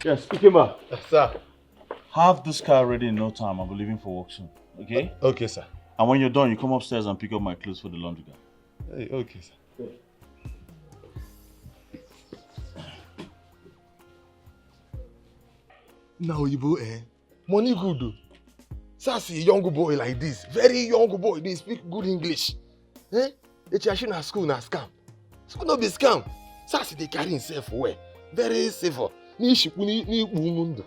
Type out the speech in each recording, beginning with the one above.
Yes, Ikemba. Sir. Have this car ready in no time. I'll be leaving for work soon. Okay? Okay, sir. And when you're done, you come upstairs and pick up my clothes for the laundry guy. Hey, okay, sir. Now, Ibo, money good though. Sir, see a young boy like this, very young boy, they speak good English. They na school na scam. School no be scam. Sir, see they carry himself well, very safe. Ni shipu ni umundo.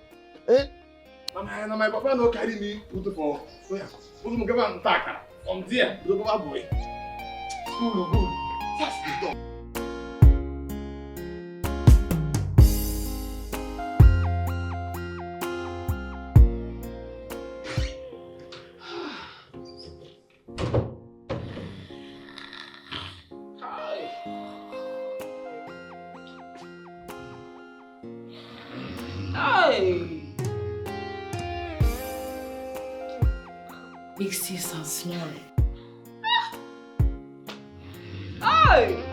Na my papa no carry me put for. Put mo give am takara. From there, do go boy. School good. Sir, see done. Big sis and small. Hey!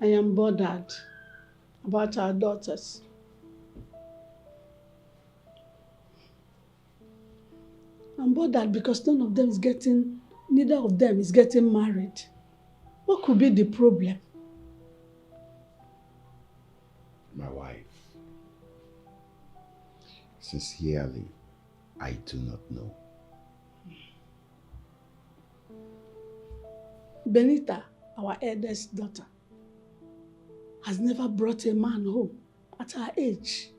I am bothered about our daughters. I'm bothered because neither of them is getting married. What could be the problem? My wife, sincerely, I do not know. Benita, our eldest daughter, has never brought a man home at her age.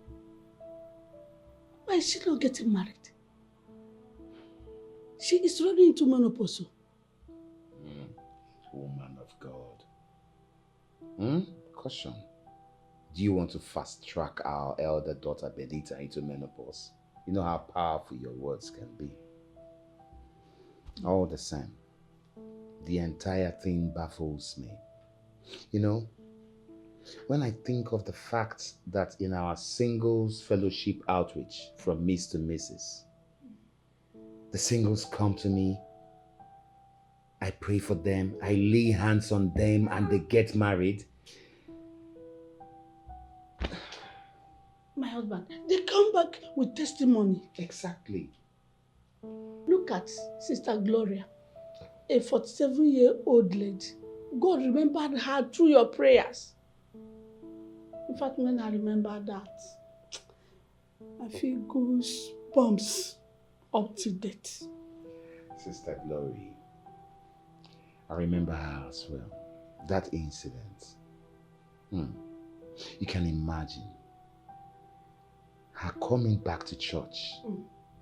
Why is she not getting married? She is running into menopause. Woman of God. Caution. Do you want to fast track our elder daughter Benita into menopause? You know how powerful your words can be. All the same, the entire thing baffles me. You know, when I think of the fact that in our singles fellowship outreach from Miss to Mrs., the singles come to me, I pray for them, I lay hands on them and they get married. My husband, they come back with testimony. Exactly. Look at Sister Gloria, a 47-year-old lady. God remembered her through your prayers. In fact, when I remember that, I feel goosebumps up to date. Sister Glory, I remember her as well. That incident. You can imagine her coming back to church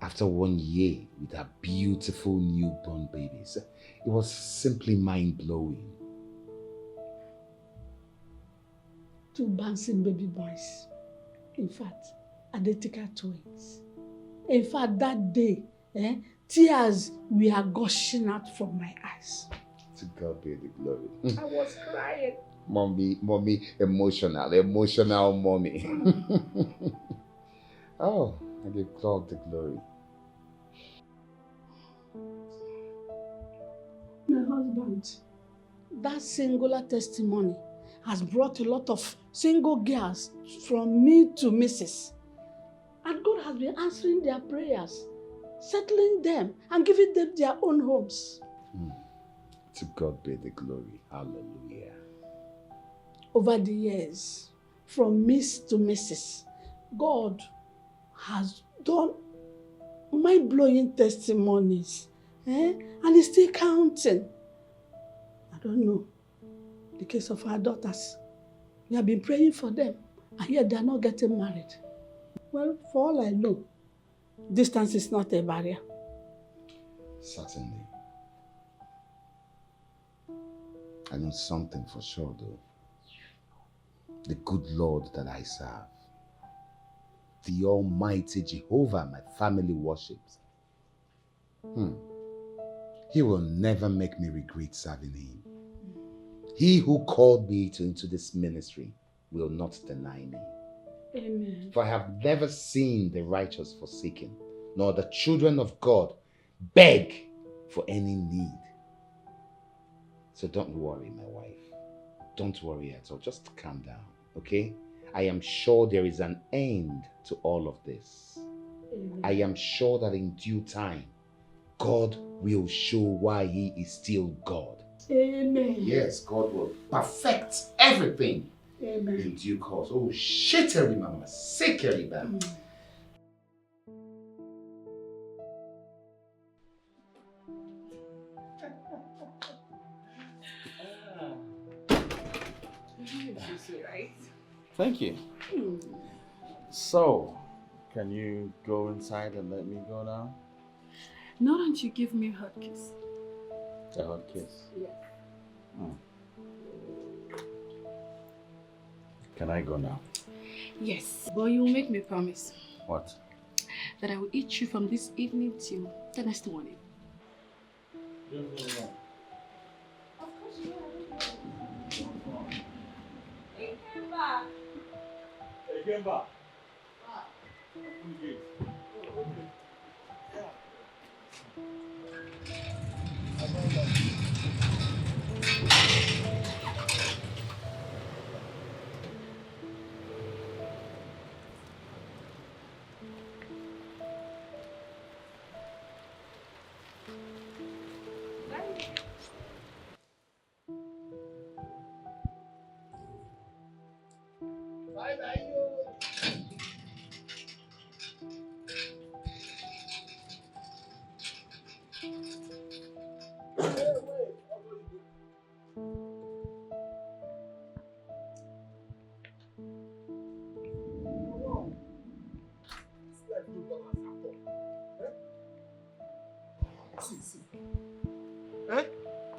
after 1 year with her beautiful newborn babies. It was simply mind-blowing. 2 bouncing baby boys. In fact, identical twins. In fact, that day, tears were gushing out from my eyes. To God be the glory. I was crying. Mommy, emotional mommy. Oh, I give God the glory. My husband, that singular testimony has brought a lot of single girls from me to Mrs. And God has been answering their prayers, settling them and giving them their own homes. To God be the glory. Hallelujah. Over the years, from Miss to Mrs., God has done mind-blowing testimonies. And He's still counting. I don't know. The case of our daughters. We have been praying for them, and yet they are not getting married. Well, for all I know, distance is not a barrier. Certainly. I know something for sure though. The good Lord that I serve, the Almighty Jehovah my family worships, He will never make me regret serving Him. He who called me into this ministry will not deny me. Amen. For I have never seen the righteous forsaken, nor the children of God beg for any need. So don't worry, my wife. Don't worry at all. Just calm down, okay? I am sure there is an end to all of this. Amen. I am sure that in due time, God will show why He is still God. Amen. Yes, God will perfect everything Amen. in due course. Oh, shittery mama, sickery bam. Right? Thank you. So, can you go inside and let me go now? Now don't you give me a hot kiss? A hot kiss? Yes. Can I go now? Yes. But you will make me promise What? that I will eat you from this evening till the next morning.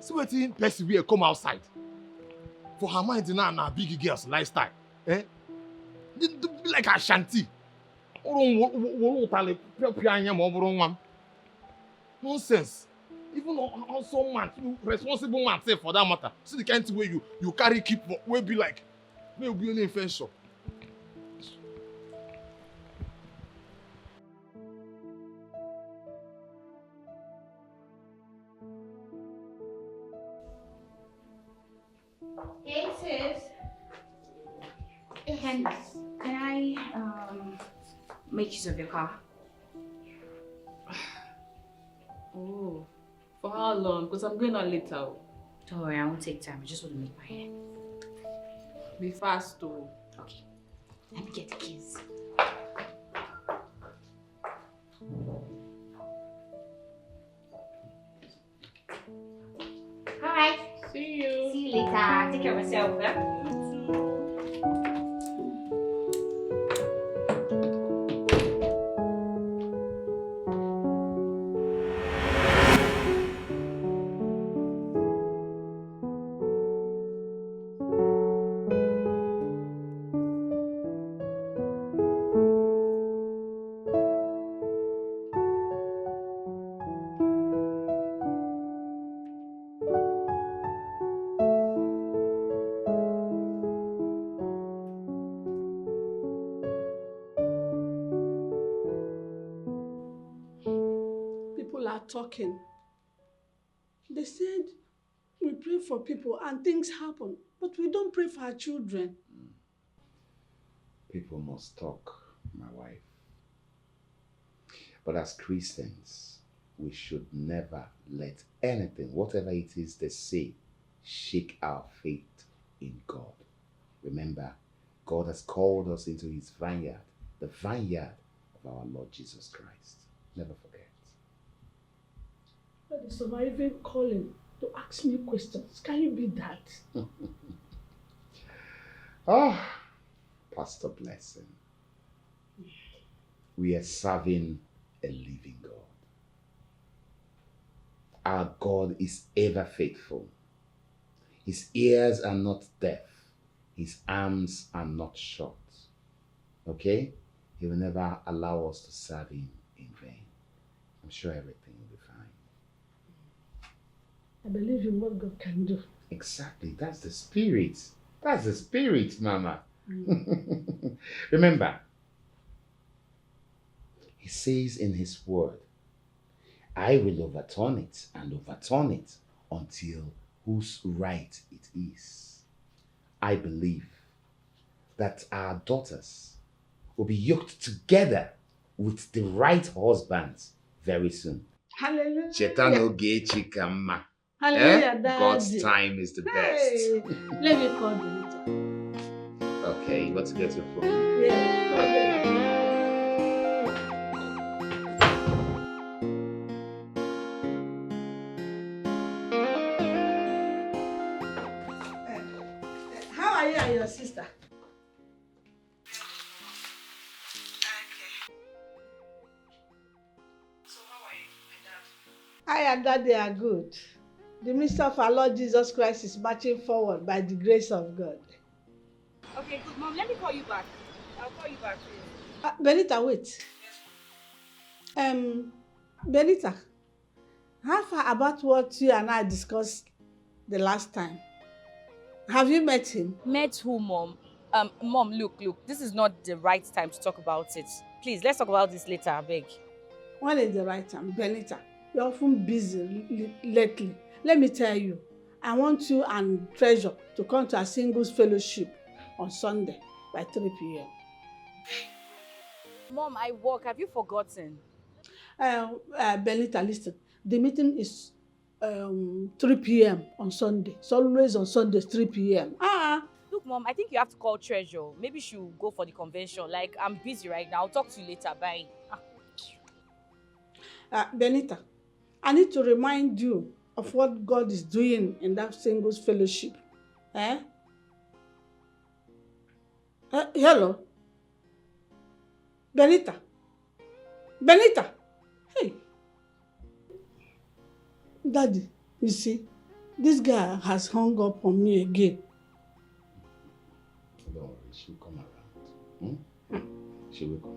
See wetin person wey come outside. For her mind now na big girls lifestyle. Be like Ashanti. Nonsense. Even also man, responsible man say for that matter. See the kind of way you carry keep will be like may be only infection. Hey sis. Can I make use of your car? Oh, for how long? Because I'm going out later. Don't worry, I won't take time. I just want to make my hair. Be fast though. Okay. Let me get the keys. Alright. See you. See you later. Take care of yourself, eh? People are talking. They said we pray for people and things happen, but we don't pray for our children. People must talk, my wife. But as Christians, we should never let anything, whatever it is they say, shake our faith in God. Remember, God has called us into His vineyard, the vineyard of our Lord Jesus Christ. Never forget. But the surviving calling to ask me questions. Can you be that? Pastor Blessing. We are serving a living God. Our God is ever faithful. His ears are not deaf. His arms are not short. Okay? He will never allow us to serve him in vain. I'm sure everything will be fine. I believe in what God can do. Exactly. That's the spirit. That's the spirit, Mama. Remember, he says in his word, I will overturn it and overturn it until whose right it is. I believe that our daughters will be yoked together with the right husbands very soon. Hallelujah. Chetano ge chikama. Hallelujah, Daddy. God's time is the best. Hey, let me call Benita. Okay, you want to get your phone? Yeah. How are you and your sister? I and Daddy are good. The minister of our Lord Jesus Christ is marching forward by the grace of God. Okay, good mom. Let me call you back. I'll call you back. Benita, wait. Benita, how far about what you and I discussed the last time? Have you met him? Met who, Mom? Mom, look. This is not the right time to talk about it. Please, let's talk about this later, I beg. When is the right time? Benita, you're often busy lately. Let me tell you, I want you and Treasure to come to a singles fellowship on Sunday by 3 p.m. Mom, I work. Have you forgotten? Benita, listen. The meeting is 3 p.m. on Sunday. It's always on Sundays, 3 p.m. Look, Mom, I think you have to call Treasure. Maybe she'll go for the convention. Like, I'm busy right now. I'll talk to you later. Bye. Benita, I need to remind you of what God is doing in that singles fellowship. Hello? Benita? Hey! Daddy, you see, this guy has hung up on me again. Don't worry, she'll come around. She will come.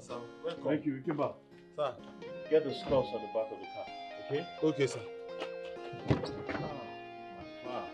Sir. Welcome. Thank you. We came back. Sir. Get the stuffs at the back of the car, okay? Okay, sir. Wow.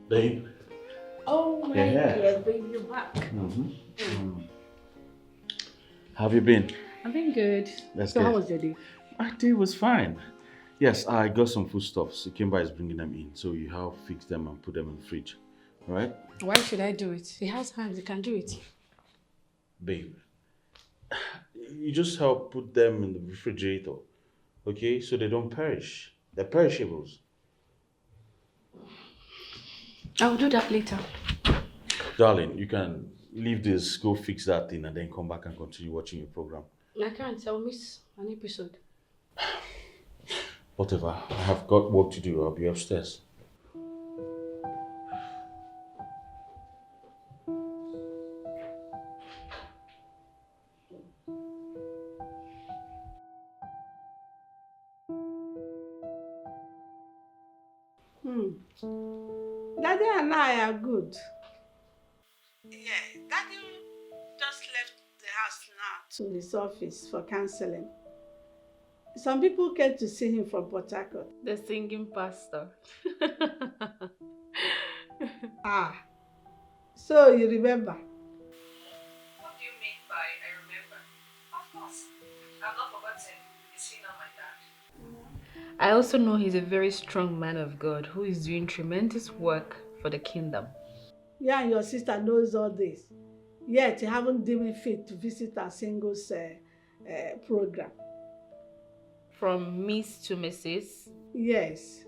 Babe. Oh my God, baby, you're back. How have you been? I've been good. That's So good. how was your day? My day was fine. Yes, I got some foodstuffs. Ikemba is bringing them in, so you have to fix them and put them in the fridge. All right? Why should I do it? He has hands, he can do it. Babe, you just help put them in the refrigerator, okay? So they don't perish. They're perishables. I'll do that later. Darling, you can leave this, go fix that thing, and then come back and continue watching your program. I can't. I'll miss an episode. Whatever. I have got work to do. I'll be upstairs. Daddy and I are good. Yeah, Daddy just left the house now to his office for counseling. Some people came to see him from Port Harcourt. The singing pastor. Ah, so you remember? What do you mean by I remember? Of course. I've not forgotten. Is he not my dad? I also know he's a very strong man of God who is doing tremendous work for the kingdom. Yeah, and your sister knows all this. Yet you haven't deemed fit to visit our singles program. From Miss to Mrs. Yes.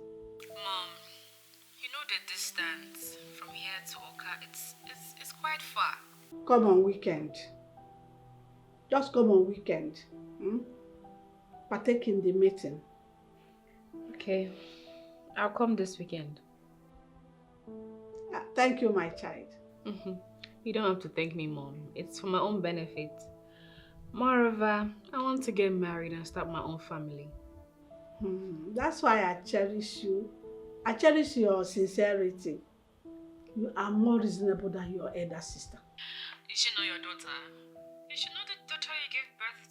Mom, you know the distance from here to Oka, it's quite far. Come on weekend. Just come on weekend. Partake in the meeting. Okay, I'll come this weekend. Thank you, my child. You don't have to thank me, Mom. It's for my own benefit. Moreover, I want to get married and start my own family. That's why I cherish you. I cherish your sincerity. You are more reasonable than your elder sister. Is she not your daughter? You should know the daughter you gave birth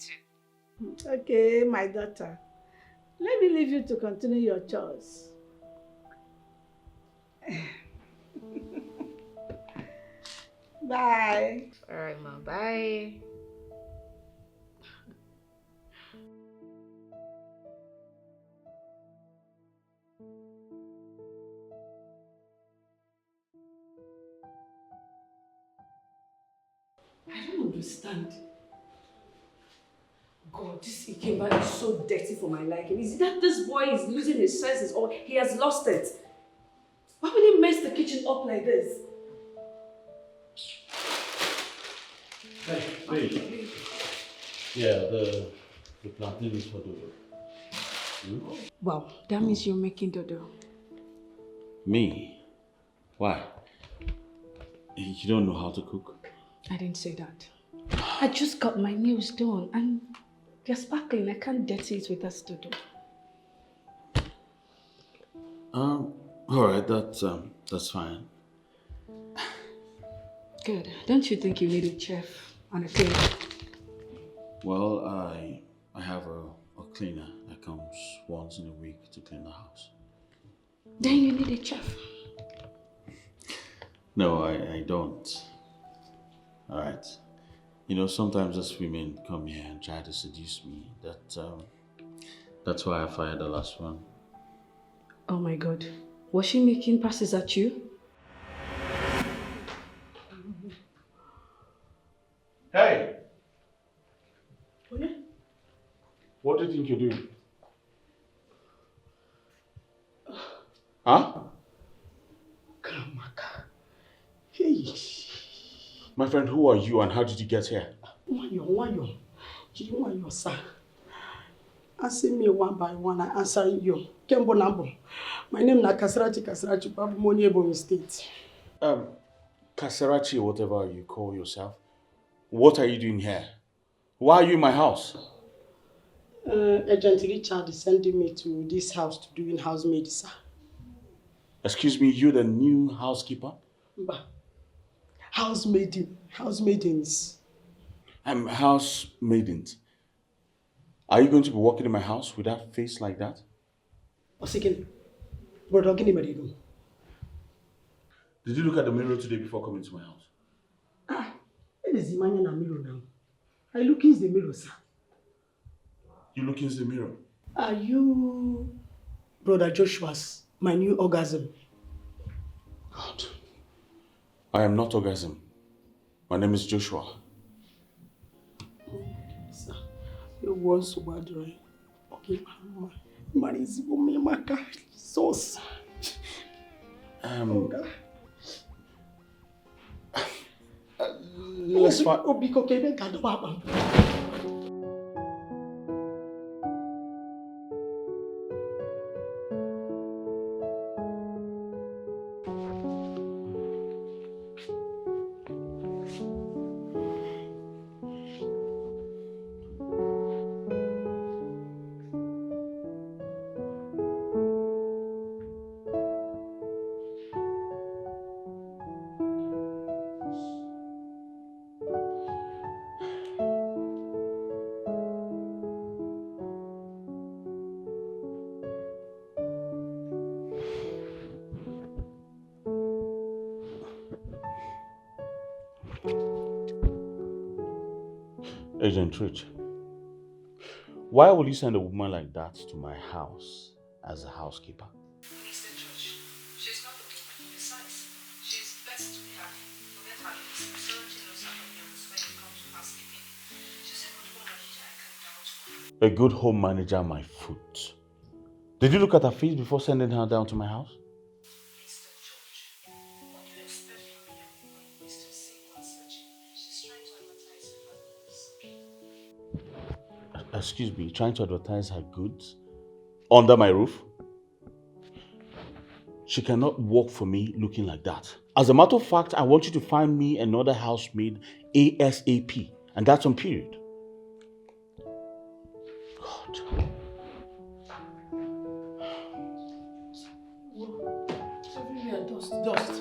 to. Okay, my daughter. Let me leave you to continue your chores. Bye. Alright, Ma. Bye. I don't understand. God, this Ikemba is so dirty for my liking. Is it that this boy is losing his senses or he has lost it? Why would he mess the kitchen up like this? Hey, babe. Yeah, the plantain is for dodo. Wow, that means you're making dodo. Me? Why? You don't know how to cook? I didn't say that. I just got my nails done and they're sparkling. I can't dirty it with that dodo. Alright, that's fine. Good. Don't you think you need a chef and a cleaner? Well, I have a cleaner that comes once in a week to clean the house. Then you need a chef. No, I don't. Alright. You know, sometimes those women come here and try to seduce me. That's why I fired the last one. Oh my God. Was she making passes at you? Hey! Oh yeah? What do you think you're doing? Huh? Kramaka. Hey. My friend, who are you and how did you get here? Wayo. You, sir. Answer me one by one. I answer you. Kembo Nambo. My name is Kasarachi Babu Moni Ebonyi State. Kasarachi, whatever you call yourself. What are you doing here? Why are you in my house? Agent Richard is sending me to this house to do in housemaid, sir. Excuse me, you the new housekeeper? Housemaidens. I'm housemaidens. Are you going to be working in my house with that face like that? Did Did you look at the mirror today before coming to my house? It is the man in the mirror now. I look in the mirror, sir. You look into the mirror? Are you Brother Joshua's, my new orgasm? God. I am not orgasm. My name is Joshua. Sir, you want so bad, right? Okay, man is my sauce. Let's find. Agent Rich, why would you send a woman like that to my house as a housekeeper? Mr. George, she's not a woman. Besides, she's best to be happy. Forget her looks. She knows her onions when it comes to housekeeping. She's a good home manager I can vouch for. A good home manager, my foot. Did you look at her face before sending her down to my house? Mr. George, what do you expect from a young woman who is to see what's searching? She's trying to advertise her goods. Excuse me, trying to advertise her goods under my roof? She cannot work for me looking like that. As a matter of fact, I want you to find me another housemaid ASAP, and that's on period. God. Everywhere dust.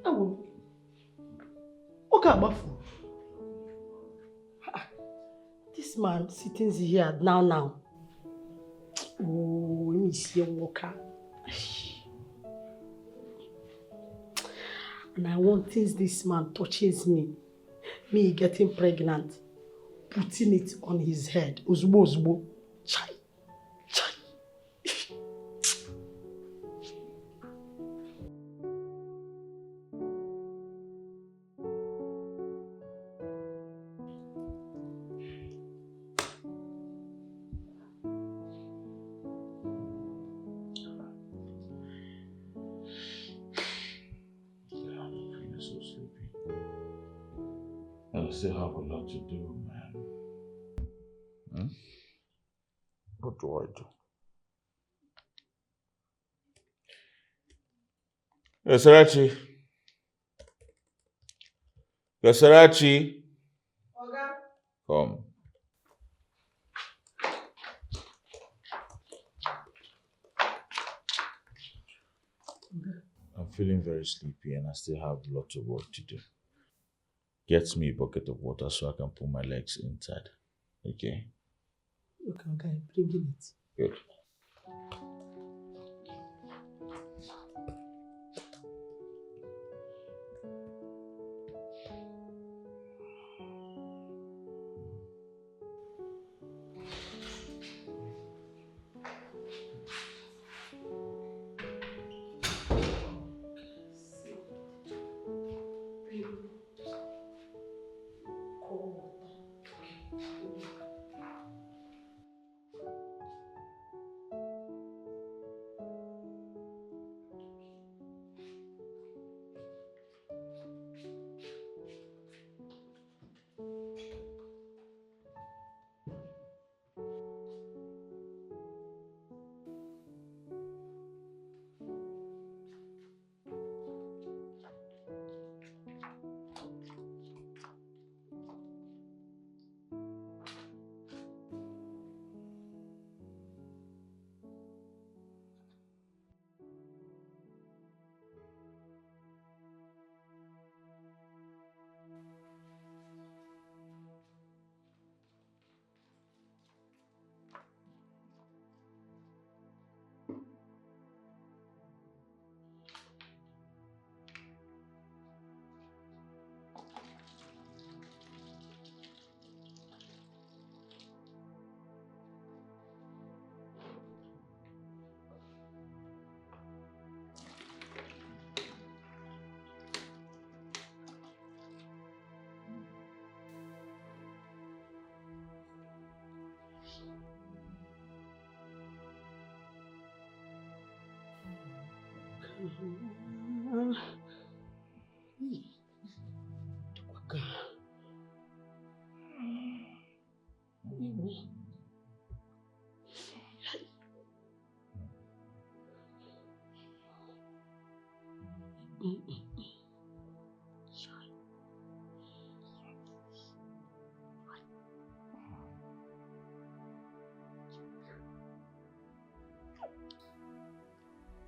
Oh, okay, Abafu. This man sitting here now. Oh, let me see a walker. And I want things this man touches me getting pregnant, putting it on his head. Uzbo. Chai. I still have a lot to do, man. What do I do? Yoserachi. Come. I'm feeling very sleepy and I still have a lot of work to do. Get me a bucket of water so I can put my legs inside. Okay? Okay, bringing it. Good.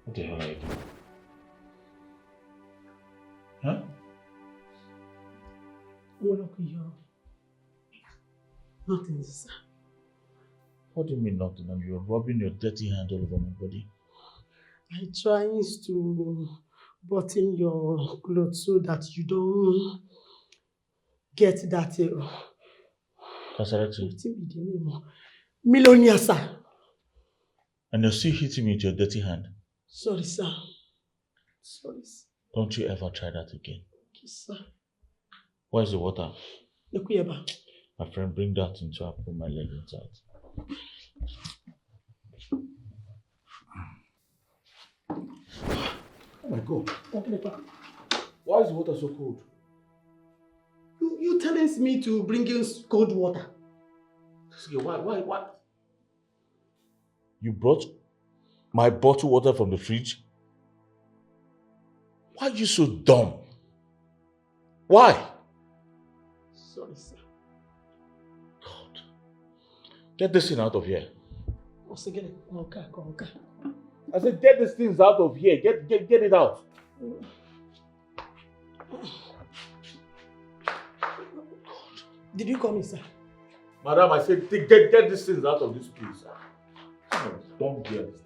What the hell are you doing? Huh? Nothing, sir. What do you mean nothing? And you're rubbing your dirty hand all over my body. I trying to button your clothes so that you don't get that. Millionaire, sir. And you're still hitting me with your dirty hand. Sorry, sir. Sorry, sir. Don't you ever try that again. Okay, sir. Where's the water? My friend, bring that in so I put my leg inside. Oh my God. Why is the water so cold? You telling me to bring in cold water? Why? You brought my bottled water from the fridge? Why are you so dumb? Why? Sorry, sir. God. Get this thing out of here. Okay. I said get these things out of here. Get it out. Did you call me, sir? Madam, I said get these things out of this place. Don't bear this.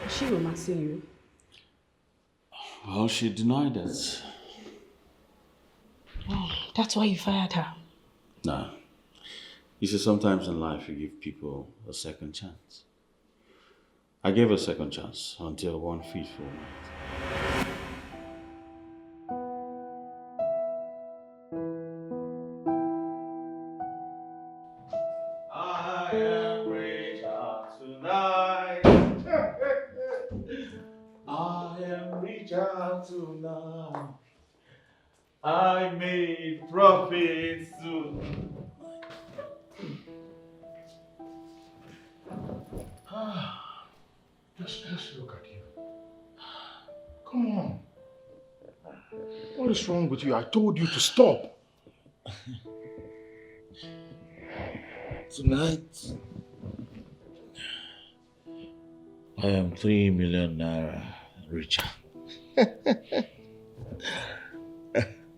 She romancing you? Well, she denied it. Oh, that's why you fired her? No. You see, sometimes in life you give people a second chance. I gave her a second chance until one fateful night. I am rich tonight. I am richer tonight. I made profits too. Just look at you. Come on. What is wrong with you? I told you to stop. Tonight, I am 3 million naira richer.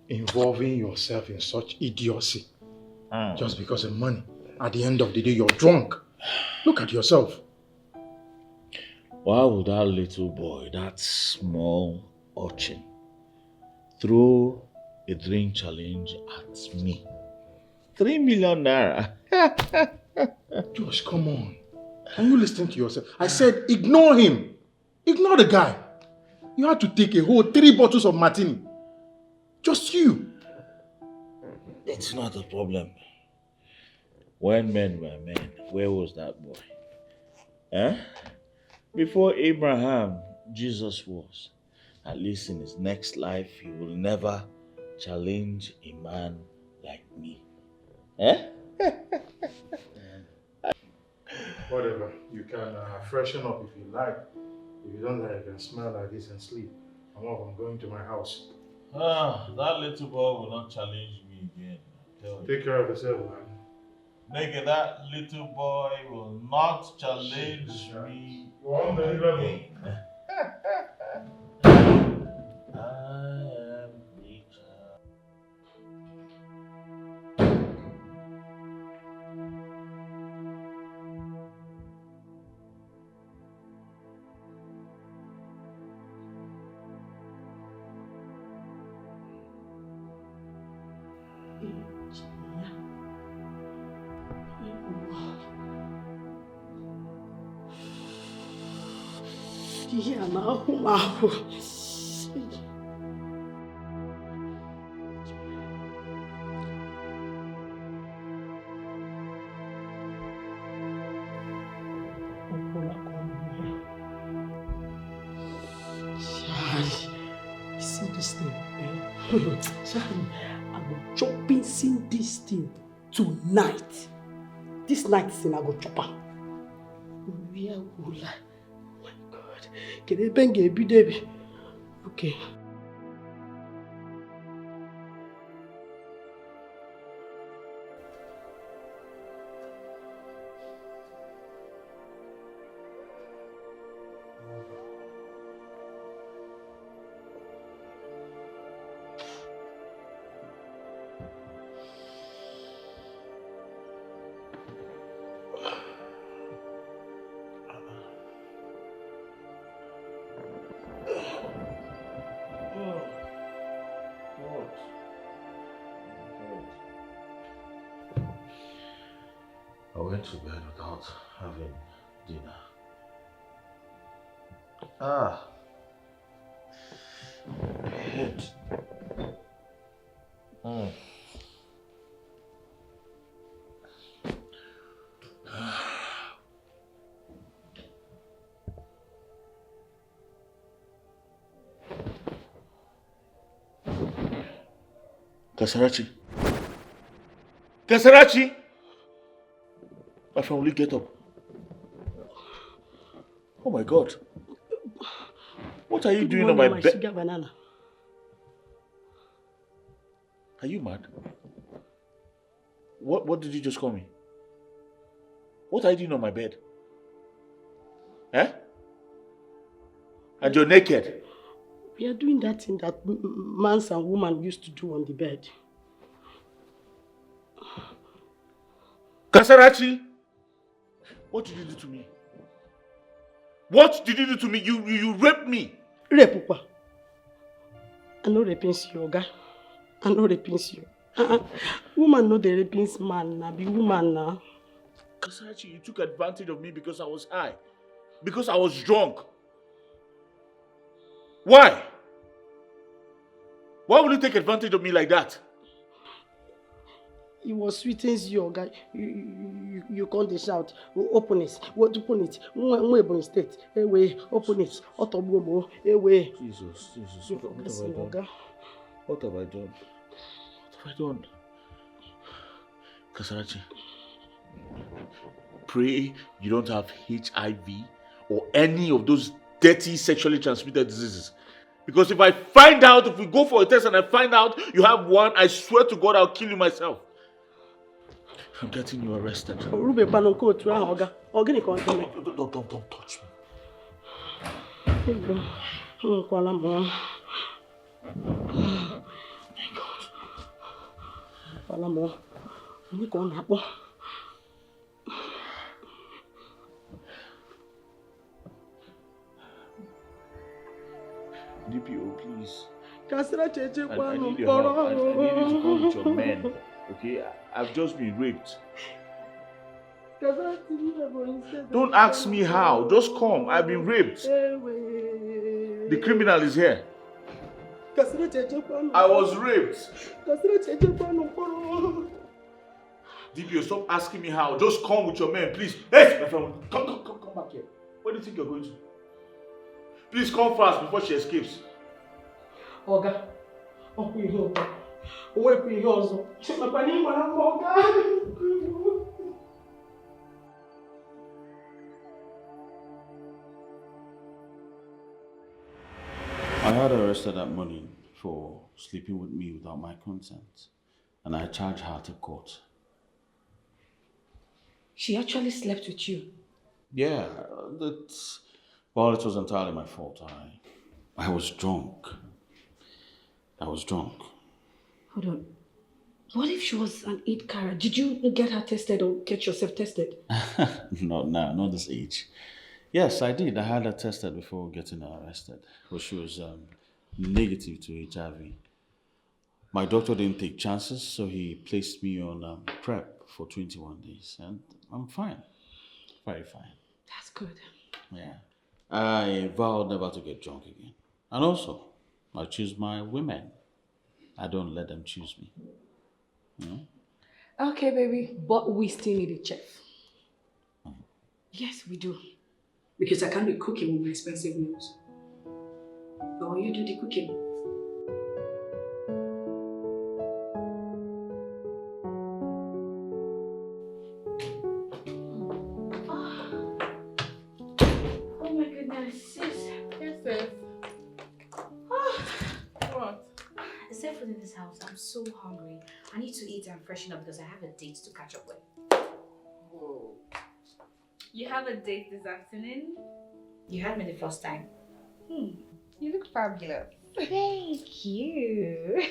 Involving yourself in such idiocy just because of money. At the end of the day, you're drunk. Look at yourself. Why would that little boy, that small urchin, throw a drink challenge at me? 3 million naira. Josh, come on. Can you listen to yourself? I said ignore him. Ignore the guy. You had to take a whole 3 bottles of martini. Just you. It's not a problem. When men were men, where was that boy? Eh? Before Abraham, Jesus was. At least in his next life, he will never challenge a man like me. Eh? Whatever. You can freshen up if you like. If you don't like, you can smell like this and sleep. I'm going to my house. That little boy will not challenge me again. Take care of yourself, man. Nigga, that little boy will not challenge me. You're unbelievable. I am richer. Yeah, now. I go chopping sing this thing tonight. This night sin I go chop am. Where will I? Oh my God. Can I bang a bit? Okay. I went to bed without having dinner. Head. Kasarachi. Kasarachi! My family, get up. Oh my God. What are you doing on my bed? Sugar banana. Are you mad? What did you just call me? What are you doing on my bed? Eh? And you're naked. We are doing that thing that man and woman used to do on the bed. Kasarachi! What did you do to me? What did you do to me? You raped me. Rape, Papa. I know raping you, Oga. I know raping you. Woman know the raping man now. Be woman now. Kasarachi, you took advantage of me because I was high. Because I was drunk. Why? Why would you take advantage of me like that? It was sweetens you, Oga. You can't shout. Open it. What open it? Open state. Away. Open it. Otobobo. Away. Jesus. What have I done? What have I done? What have I done? Kasarachi, pray you don't have HIV or any of those dirty sexually transmitted diseases. Because if I find out, if we go for a test and I find out you have one, I swear to God I'll kill you myself. I'm getting you arrested. Don't touch me. Oh my God. DPO, please. I need your help. I need you to go with your men. Okay? I've just been raped. Don't ask me how. Just come. I've been raped. The criminal is here. I was raped. DPO, stop asking me how. Just come with your men, please. Hey, my friend, come back here. Where do you think you're going to? Please come fast before she escapes. Oga, I had arrested that morning for sleeping with me without my consent, and I charged her to court. She actually slept with you? Yeah, well, it was entirely my fault. I was drunk. Hold on. What if she was an 8 carat? Did you get her tested or get yourself tested? Not this age. Yes, I did. I had her tested before getting her arrested. But she was negative to HIV. My doctor didn't take chances, so he placed me on PrEP for 21 days. And I'm fine. Very fine. That's good. Yeah. I vowed never to get drunk again. And also, I choose my women. I don't let them choose me. Okay, baby. But we still need a chef. Yes, we do. Because I can't be cooking with my expensive meals. But will you do the cooking? house. I'm so hungry. I need to eat and freshen up because I have a date to catch up with. Whoa. You have a date this afternoon? You had me the first time. You look fabulous. Thank you.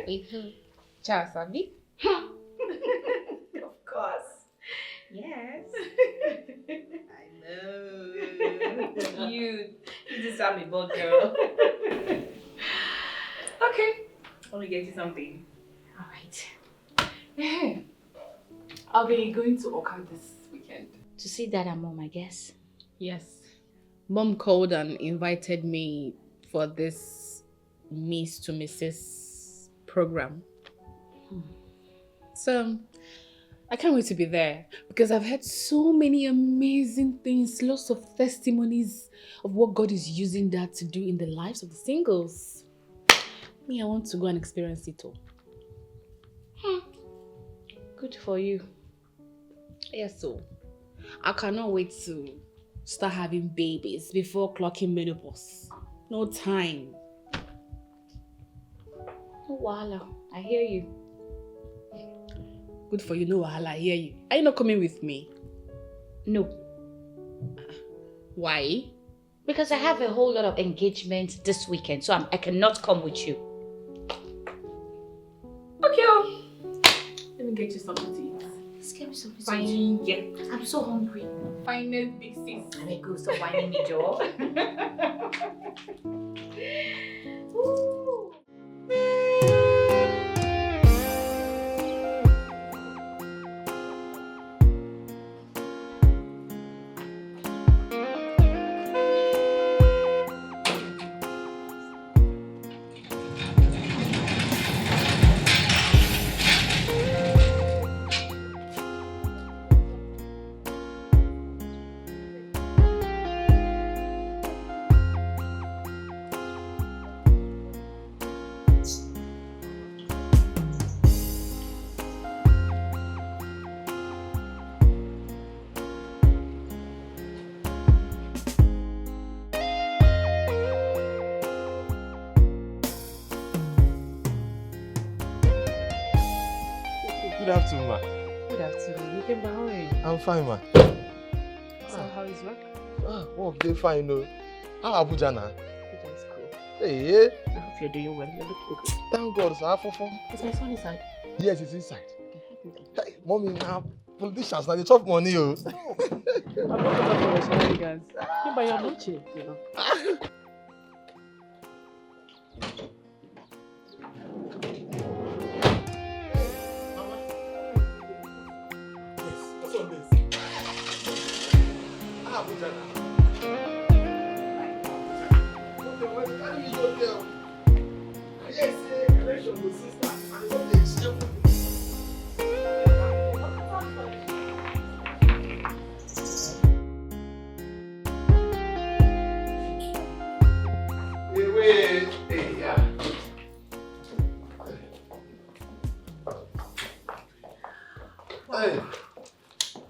With who? Charles, Abby? Of course. Yes. I know. You just have me bold, girl. Okay. Let me get you something. All right. Hey. I'll be going to Oka this weekend. To see Dad and Mom, I guess. Yes. Mom called and invited me for this Miss to Mrs. program. So, I can't wait to be there because I've heard so many amazing things, lots of testimonies of what God is using that to do in the lives of the singles. Me, I want to go and experience it all. Good for you. Yes, so I cannot wait to start having babies before clocking menopause. No time. No wahala. I hear you. Good for you, no wahala, I hear you. Are you not coming with me? No. Why? Because I have a whole lot of engagements this weekend, so I cannot come with you. Okay. Let me get you something to eat. Let's get me something Fine. to eat. Yeah. I'm so hungry. Finest big sis. Let me go, stop whining me, Joe. Good afternoon, ma. Good afternoon. You came by how are you? I'm fine, ma. So how is work? Work dey fine, no. How Abuja now? Abuja is cool. Hey, I hope you're doing well. You're looking good. thank God, sir. Is my son inside? Yes, it's inside. Okay, help me. Hey, mommy, now politicians now they chop money, oh. I'm not going for your shenanigans. Yeah, but you're not cheap, you know. What's on this? Abuja now. Yes, election go sister, and it's not the example. Hey,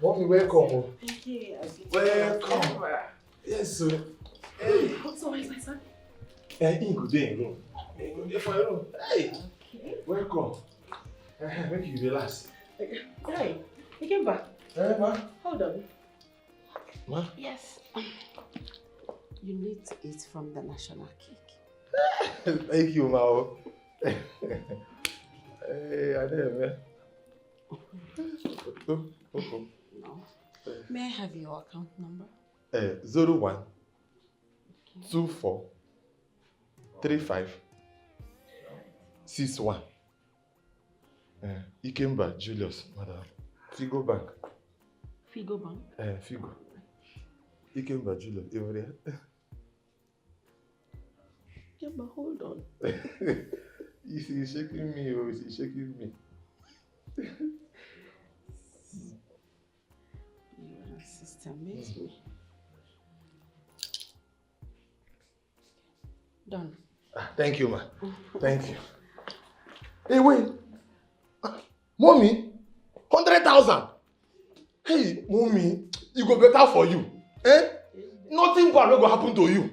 mommy, welcome. Thank you. Welcome. Yes, sir. Hey, So where is my son? he go there in room. He go there for your room. Hey, welcome. Make you relax. Hey, he came back. Ma? Hold on. Ma? Yes. You need to eat from the national cake. Thank you, Ma. Hey, I did, man. No. May I have your account number? 01 24 35 61. Ikemba Julius, madam. Figo Bank. Figo Bank? Figo. Ikemba Julius, over there. Yeah, but hold on. He's shaking me, oh, he's shaking me. Your sister makes me. Done. Thank you, ma. Thank you. Hey, wait. Mommy, 100,000. Hey, mommy, it go better for you. Eh? Nothing bad will go happen to you.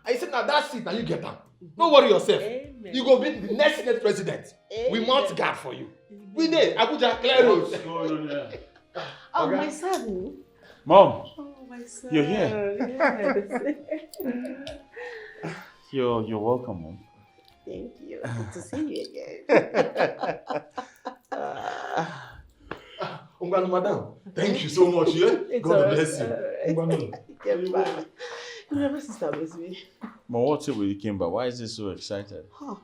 I said that seat and you get them. Don't worry yourself. You go be the next Senate president. We mount guard for you. We did. Abuja, clear roads. What's going on here? Oh, Okay. my son. Mom, Oh, my son. you're here. Yes. You're welcome, Mom. Thank you. Good to see you again. Ungwanu, madam. Thank you so much. Yeah? God bless you. Ungwanu. Kemba. You never sister with me. Mom, what's it with Ikemba? Why is he so excited? Oh,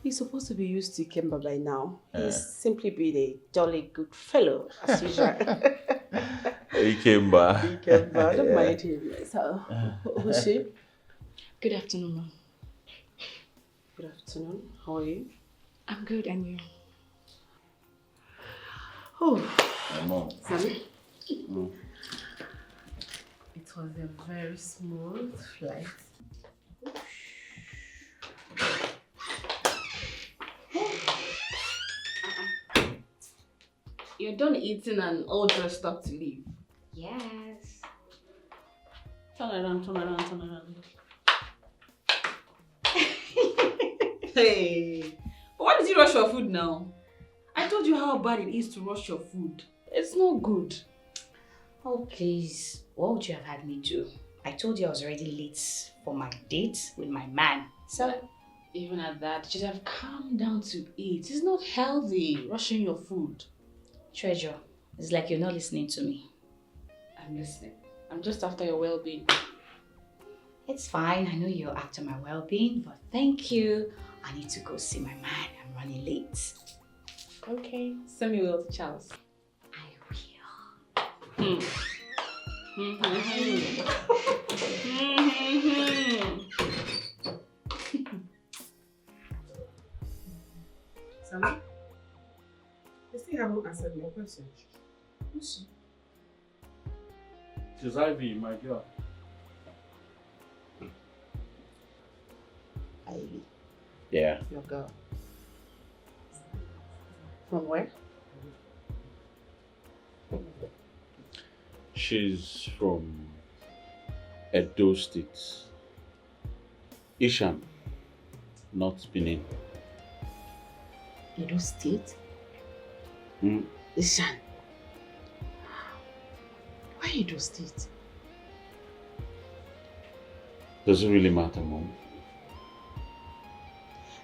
he's supposed to be used to Kemba by now. He's simply been a jolly good fellow, as usual. Ikemba. Kemba, don't mind him. So, who's she? Good afternoon, Mom. Good afternoon. How are you? I'm good, and you? Oh, Hey, Mom. Sammy. Mm. It was a very smooth flight. You're done eating and all dressed up to leave. Yes. Turn around, turn around, turn around. Hey, but why did you rush your food now? I told you how bad it is to rush your food. It's not good. Oh, please. What would you have had me do? I told you I was already late for my date with my man. So, Even at that, you should have calmed down to eat. It's not healthy, rushing your food. Treasure, it's like you're not listening to me. I'm listening. I'm just after your well-being. It's fine. I know you're after my well-being, but thank you. I need to go see my man. I'm running late. Okay, send me Will to Charles. I will. Sammy? You still haven't answered my question. Who's she? She's Ivy, my girl. Ivy, Yeah. your girl. From where? She's from Edo State. Isham, not Benin. Edo State? Mm. Ishan. Why Edo State? Does it really matter, Mom?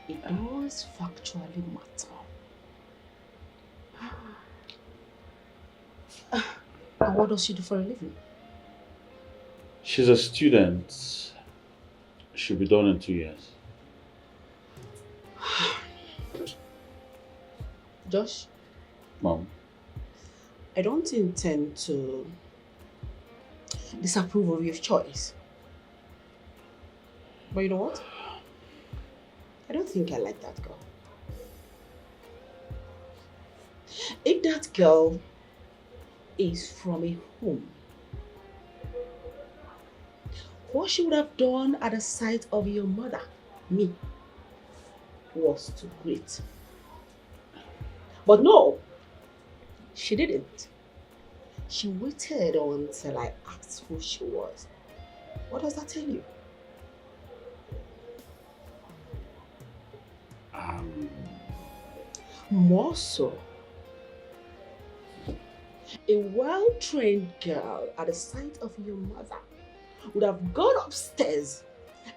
It does factually matter. And what does she do for a living? She's a student. She'll be done in 2 years. Josh, Mom. I don't intend to disapprove of your choice. But you know what? I don't think I like that girl. If that girl is from a home, what she would have done at the sight of your mother, me, was to greet. But no, she didn't. She waited until I asked who she was. What does that tell you? More so, a well-trained girl at the sight of your mother would have gone upstairs,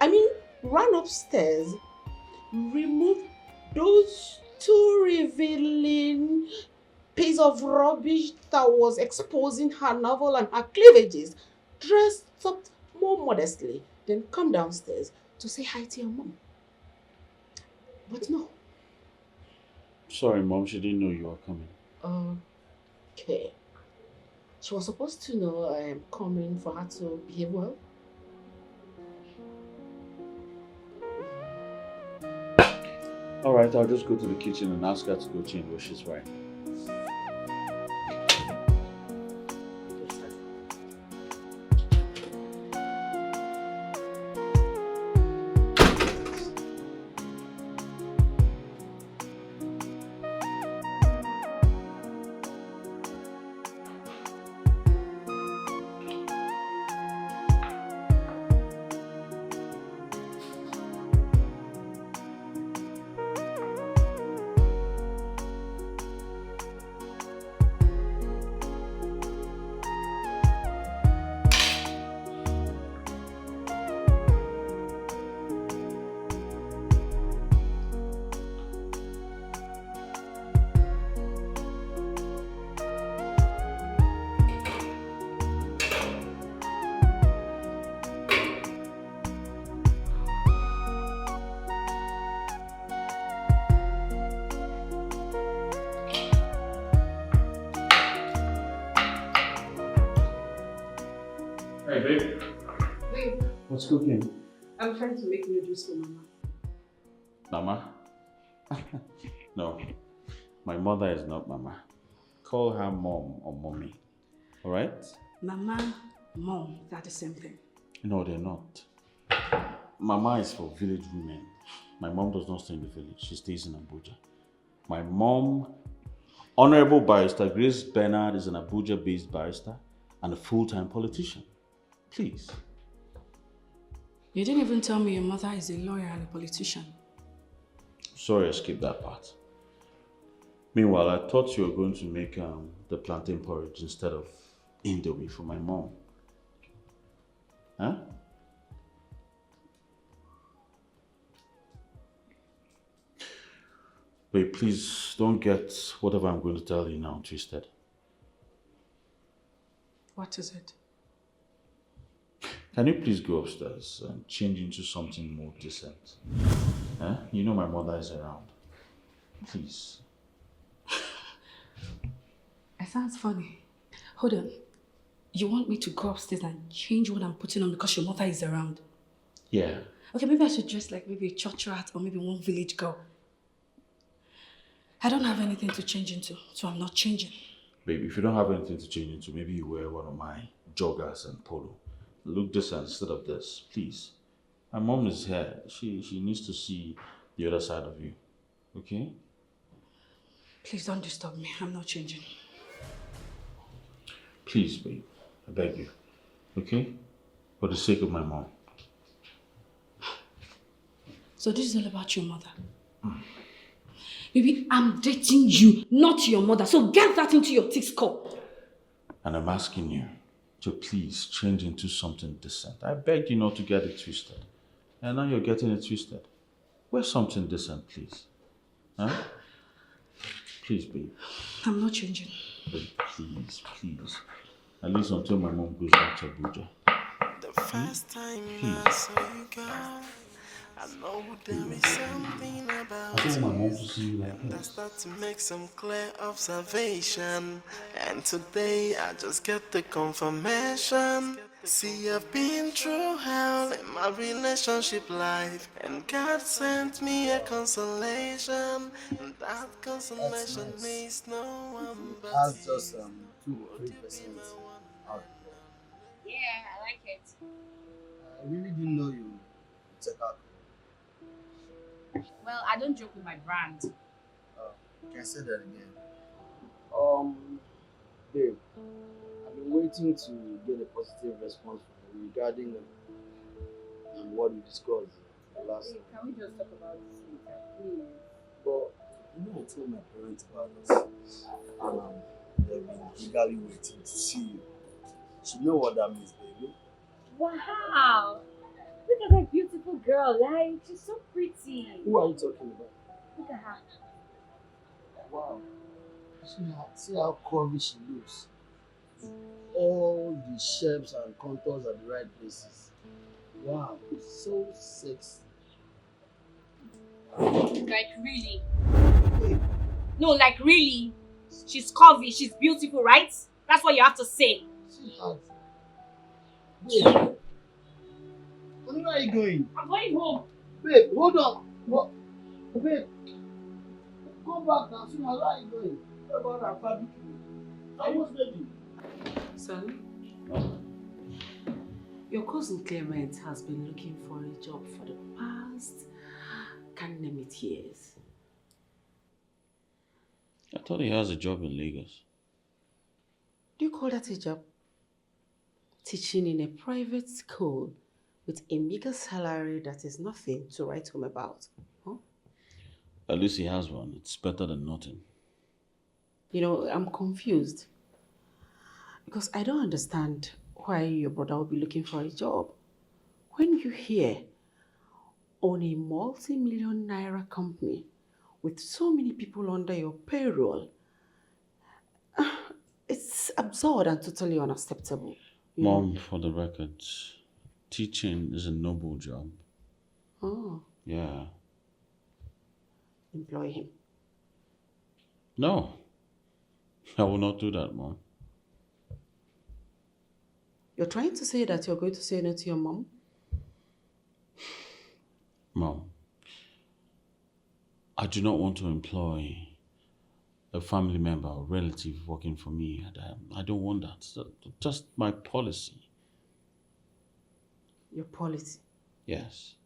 ran upstairs, removed those two revealing piece of rubbish that was exposing her navel and her cleavages, dressed up more modestly, then come downstairs to say hi to your mom. But no. Sorry, Mom, she didn't know you were coming. Okay. She was supposed to know I am coming for her to behave well. Alright, I'll just go to the kitchen and ask her to go change what she's wearing. Hey, babe. Babe, What's cooking? I'm trying to make noodles for Mama. Mama? No. My mother is not Mama. Call her mom or mommy. Alright? Mama, Mom, they're the same thing. No, they're not. Mama is for village women. My mom does not stay in the village. She stays in Abuja. My mom, Honorable Barrister Grace Bernard, is an Abuja-based barrister and a full-time politician. Please. You didn't even tell me your mother is a lawyer and a politician. Sorry, I skipped that part. Meanwhile, I thought you were going to make the plantain porridge instead of indomie for my mom. Huh? Wait, please don't get whatever I'm going to tell you now twisted. What is it? Can you please go upstairs and change into something more decent? Huh? You know my mother is around. Please. It sounds funny. Hold on. You want me to go upstairs and change what I'm putting on because your mother is around? Yeah. Okay, maybe I should dress like maybe a church rat or maybe one village girl. I don't have anything to change into, so I'm not changing. Baby, if you don't have anything to change into, maybe you wear one of my joggers and polo. Look decent instead of this, please. My mom is here. She needs to see the other side of you. Okay? Please don't disturb me. I'm not changing. Please, babe. I beg you. Okay? For the sake of my mom. So this is all about your mother? Baby, I'm dating you, not your mother. So get that into your thick skull. And I'm asking you to please change into something decent. I begged you not to get it twisted. And now you're getting it twisted. Wear something decent, please. Huh? Please, babe. I'm not changing. Babe, please, please. At least until my mom goes back to Abuja. The first time I saw you, girl, I know there is something about I told my mom you to see you like that this. start to make some clear observation. And today I just get the confirmation. See, I've been through hell in my relationship life, and God sent me a consolation. And that consolation needs no one but That's you. just 2 or 3% out there. Yeah, I like it. I really didn't know you check out. Well, I don't joke with my brand. You can say that again. Babe, I've been waiting to get a positive response from you regarding what we discussed the last time. Can we just talk about this later, please? But I told my parents about this, and they've been eagerly waiting to see you. You know what that means, baby? Wow! Look at that beautiful girl, like, she's so pretty. Who are you talking about? Look at her. Wow. See how curvy she looks. All the shapes and contours are the right places. Wow, it's so sexy. Like, really? No, like, really? She's curvy, she's beautiful, right? That's what you have to say. Sweetheart. Babe. Where are you going? I'm going home. Babe, hold on. What? Babe. Come back now. Sweetheart, where are you going? What about our barbecue? Almost ready. Son, your cousin Clement has been looking for a job for the past, can't name it, years. I thought he has a job in Lagos. Do you call that a job? Teaching in a private school with a meager salary that is nothing to write home about. Huh? At least he has one. It's better than nothing. You know, I'm confused. Because I don't understand why your brother will be looking for a job. When you hear on a multi-million naira company with so many people under your payroll, it's absurd and totally unacceptable. Mom, for the record, teaching is a noble job. Oh. Yeah. Employ him. No. I will not do that, Mom. You're trying to say that you're going to say no to your mom? Mom, I do not want to employ a family member or relative working for me. I don't want that. Just my policy. Your policy? Yes.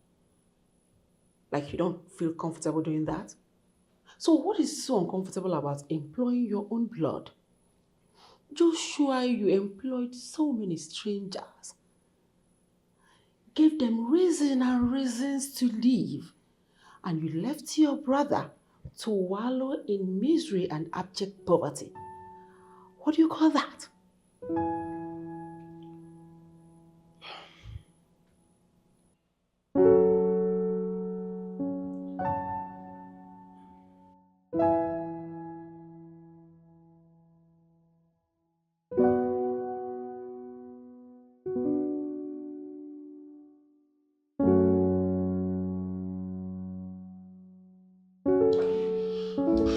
Like you don't feel comfortable doing that? So what is so uncomfortable about employing your own blood? Joshua, you employed so many strangers. Gave them reason and reasons to leave. And you left your brother to wallow in misery and abject poverty. What do you call that?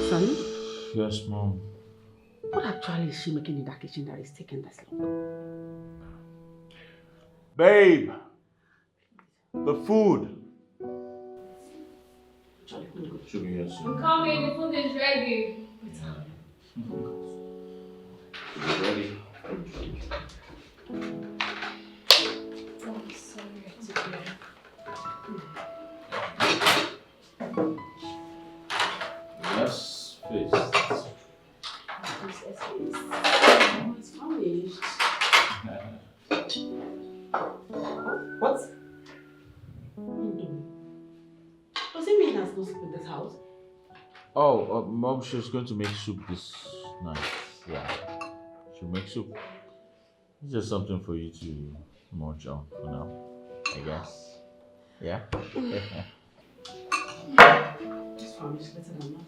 Son? Yes, Mom. What actually is she making in that kitchen that is taking this long? Babe! The food! Should be here soon. I'm coming, the food is ready. Is it ready? Oh, sorry to hear. Yes, please. It's finished. What? Does it mean there's no soup in this house? Oh, Mom, she's going to make soup this night. Yeah. She'll make soup. It's just something for you to munch on for now, I guess. Yeah? This one is better than nothing.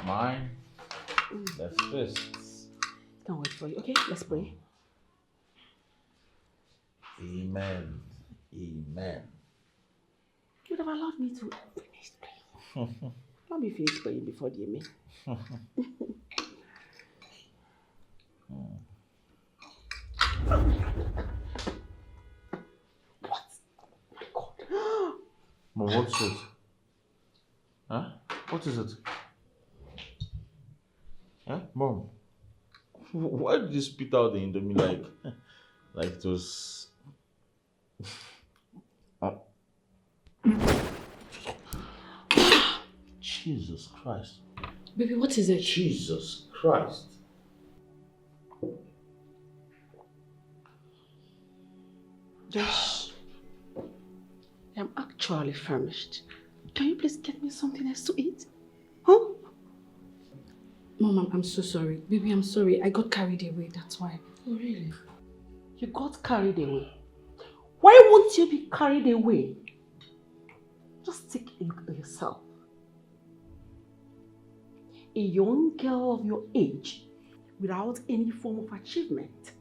Mine. That's fists. Can't wait for you. Okay, let's pray. Amen. Amen. You would have allowed me to finish praying. Let me finish praying before the amen. What? My God. Mom, what's it? Huh? What is it? Huh? Mom? Why did you spit out the Indomie like it was... Jesus Christ. Baby, what is it? Jesus Christ. Josh, I'm actually famished. Can you please get me something else to eat? Huh? Mom, I'm so sorry. Baby, I'm sorry. I got carried away, that's why. Oh, really? You got carried away? Why won't you be carried away? Just take a look at yourself. A young girl of your age without any form of achievement,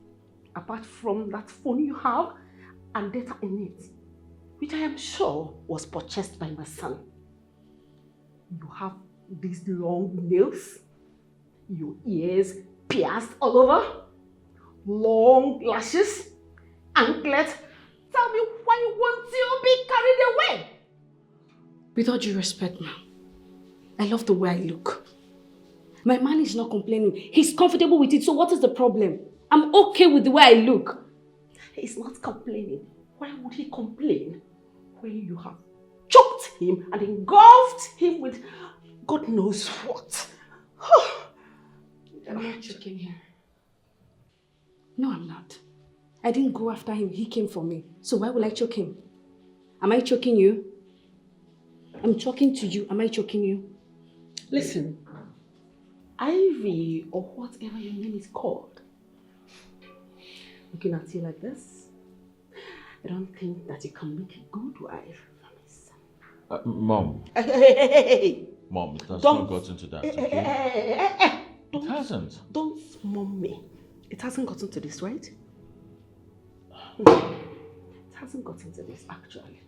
apart from that phone you have and data in it, which I am sure was purchased by my son. You have these long nails, your ears pierced all over, long lashes, anklets. Tell me, why won't you be carried away? With all due respect, ma'am, I love the way I look. My man is not complaining. He's comfortable with it, so what is the problem? I'm okay with the way I look. He's not complaining. Why would he complain when you have choked him and engulfed him with God knows what? I'm not choking him. No, I'm not. I didn't go after him. He came for me. So why will I choke him? Am I choking you? I'm talking to you. Am I choking you? Listen, Ivy, or whatever your name is called, looking at you like this, I don't think that you can make a good wife for my son. Mom. Hey! Mom, it has Don't- not gotten to that, okay? It hasn't. Don't mom me. It hasn't gotten to this, right? It hasn't gotten to this, actually.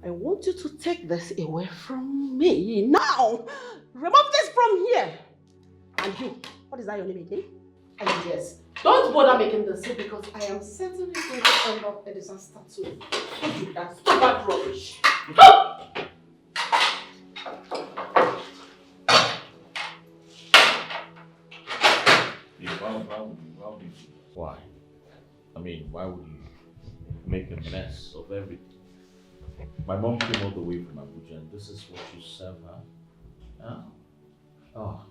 I want you to take this away from me now. Remove this from here. And you, what is that your name again? And yes, don't bother making the soup because I am certainly going to end up a disaster too. That's too bad rubbish. Why? I mean, why would you make a mess of everything? My mom came all the way from Abuja and this is what you serve her? Huh? Oh.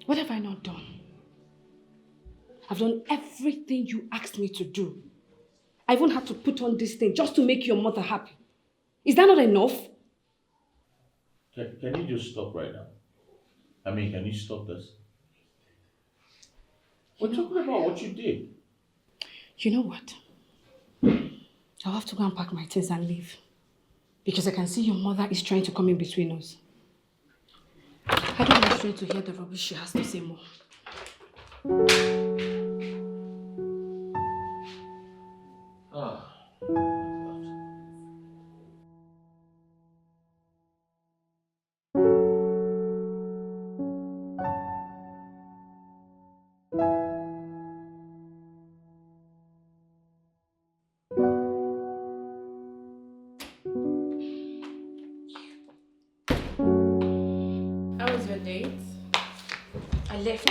What have I not done? I've done everything you asked me to do. I even had to put on this thing just to make your mother happy. Is that not enough? Can you just stop right now? I mean, can you stop this? We're talking about what you did. You know what? I'll have to go and pack my things and leave. Because I can see your mother is trying to come in between us. I don't want her to hear the rubbish she has to say more. How was your date? I left.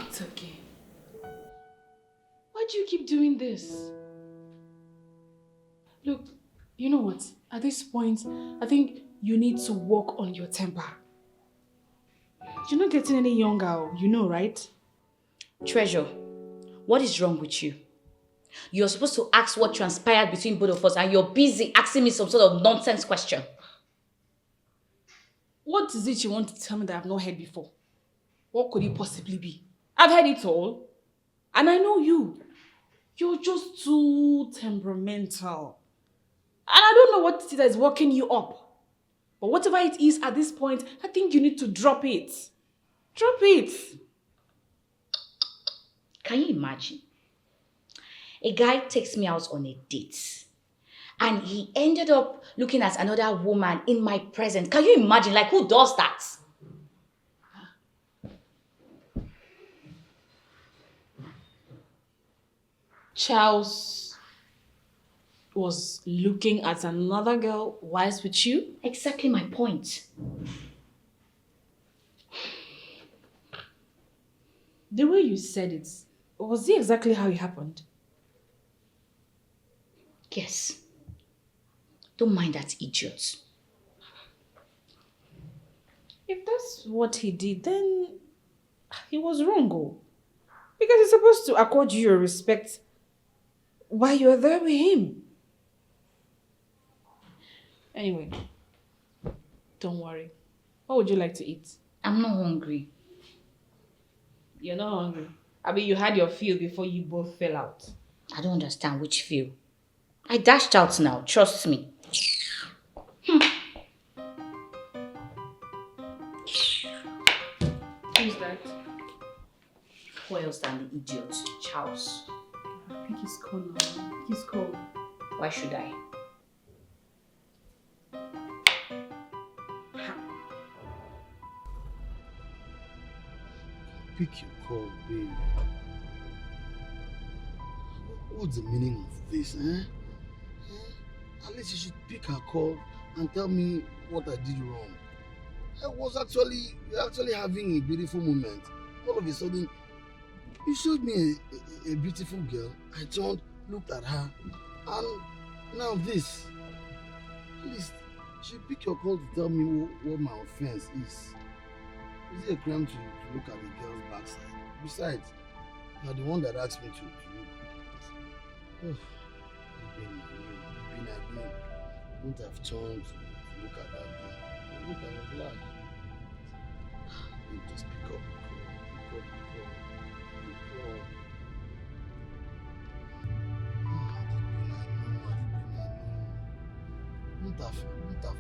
It's okay. Why do you keep doing this? Look, you know what? At this point, I think you need to work on your temper. You're not getting any younger, you know, right? Treasure, what is wrong with you? You're supposed to ask what transpired between both of us and you're busy asking me some sort of nonsense question. What is it you want to tell me that I've not heard before? What could it possibly be? I've heard it all. And I know you. You're just too temperamental. And I don't know what it is that is working you up. But whatever it is at this point, I think you need to drop it. Drop it. Can you imagine? A guy takes me out on a date. And he ended up looking at another woman in my presence. Can you imagine? Like, who does that? Charles was looking at another girl whilst with you? Exactly my point. The way you said it, was it exactly how it happened? Yes. Don't mind that idiot. If that's what he did, then he was wrong, oh. Because he's supposed to accord you your respect while you're there with him. Anyway, don't worry. What would you like to eat? I'm not hungry. You're not hungry? I mean, you had your fill before you both fell out. I don't understand which fill. I dashed out now, trust me. Who's that? Who else than the idiot, Charles? I think he's cold now. He's cold. Why should I? Pick your call, babe. What's the meaning of this, eh? At least you should pick her call and tell me what I did wrong. I was actually having a beautiful moment. All of a sudden, you showed me a beautiful girl. I turned, looked at her, and now this. At least you should pick your call to tell me what my offense is. Is it a crime to look at a girl's backside? Besides, you are the one that asked me to look. I wouldn't have turned to look at that girl. Look, I was glad. You just pick up the call. wouldn't have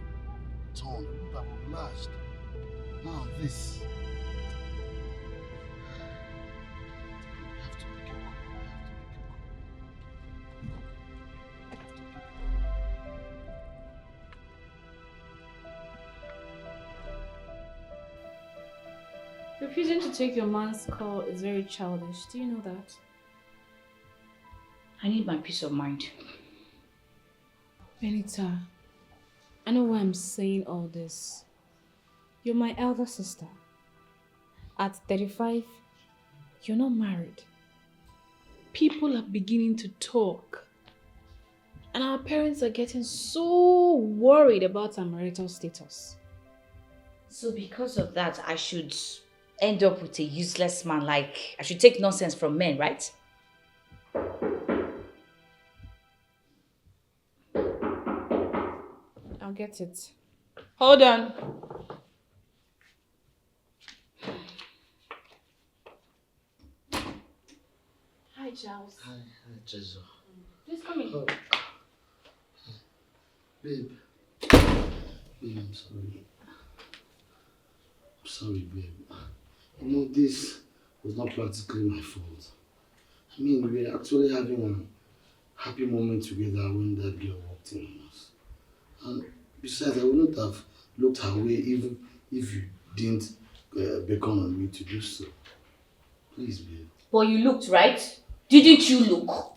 turned, I wouldn't have obliged. Now this. We have to be careful. Refusing to take your man's call is very childish. Do you know that? I need my peace of mind. Benita, I know why I'm saying all this. You're my elder sister. At 35, you're not married. People are beginning to talk. And our parents are getting so worried about our marital status. So because of that, I should end up with a useless man, like I should take nonsense from men, right? I'll get it. Hold on. Hi, Charles. Hi, Treasure. Please come in. Oh. Babe. Babe, I'm sorry. I'm sorry, babe. You know, this was not practically my fault. I mean, we were actually having a happy moment together when that girl walked in on us. And besides, I wouldn't have looked her way even if you didn't beckon on me to do so. Please, babe. Well, you looked, right? Didn't you look?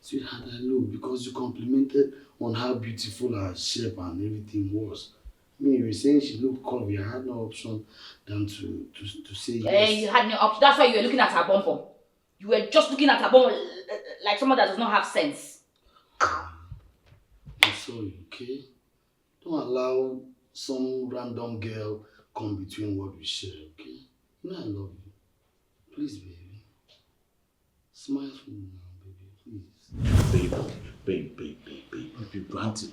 Sweetheart, I looked because you complimented on how beautiful her shape and everything was. I mean, you were saying she looked curvy. I had no option than to say yes. You had no option. That's why you were looking at her bum bum. You were just looking at her bum like someone that does not have sense. I'm sorry, okay? Don't allow some random girl come between what we share, okay? You know I love you. Please, baby. Smile for me now, baby, please. Babe, granted.